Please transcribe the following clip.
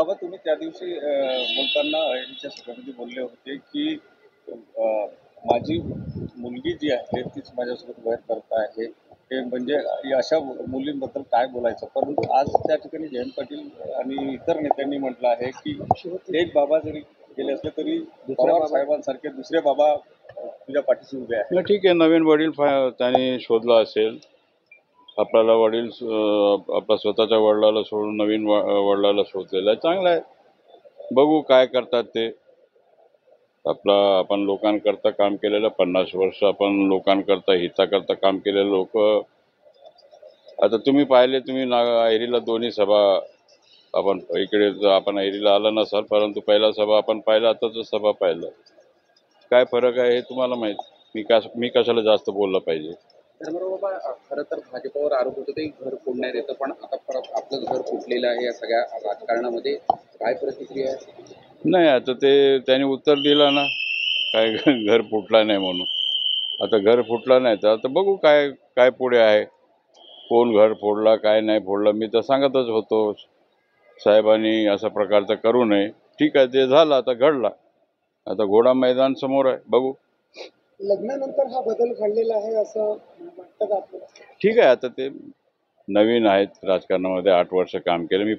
बाबा तुम्ही त्या दिवशी बोलताना अहिरीच्या सभेमध्ये बोलले होते की माझी मुलगी जी आहे तीच माझ्यासोबत वैर करत आहे, ते म्हणजे अशा मुलींबद्दल काय बोलायचं. परंतु आज त्या ठिकाणी जयंत पाटील आणि इतर नेत्यांनी म्हटलं आहे की एक बाबा जरी गेले असले तरी पवार साहेबांसारखे दुसरे बाबा तुझ्या पाठीशी उभे आहेत. ठीक आहे, नवीन वडील त्यांनी शोधला असेल. आपल्याला वडील आपल्या स्वतःच्या वडिलाला सोडून नवीन वडिलाला शोधलेला आहे, चांगला आहे. बघू काय करतात ते. आपण लोकांकरता काम केलेलं 50 वर्ष आपण लोकांकरता हिताकरता काम केलेलं लोक. आता तुम्ही पाहिले, तुम्ही अहिरीला दोन्ही सभा आपण इकडे आपण अहिरीला आला नसाल, परंतु पहिला सभा आपण पाहिला, आताच सभा पाहिलं. काय फरक आहे हे तुम्हाला माहिती. मी कशाला जास्त बोललं पाहिजे. बाबा खरं तर भाजपवर आरोप होतो ते घर फोडण्यात येतं, पण आता परत आपलं घर फुटलेलं आहे. या सगळ्या राजकारणामध्ये काय प्रतिक्रिया आहे? नाही, आता ते त्यांनी उत्तर दिलं ना, काय घर फुटला नाही म्हणून. आता घर फुटला नाही तर आता बघू काय काय पुढे आहे. कोण घर फोडला काय नाही फोडला, मी तर सांगतच होतो साहेबांनी अशा प्रकारचं करू नये. ठीक आहे, ते झालं, आता घडला. आता घोडा मैदान समोर आहे, बघू. लग्नानंतर हा बदल घडलेला आहे असं वाटतं का आपल्याला? ठीक आहे, आता ते नवीन आहेत राजकारणामध्ये, 8 वर्ष काम केलं मी.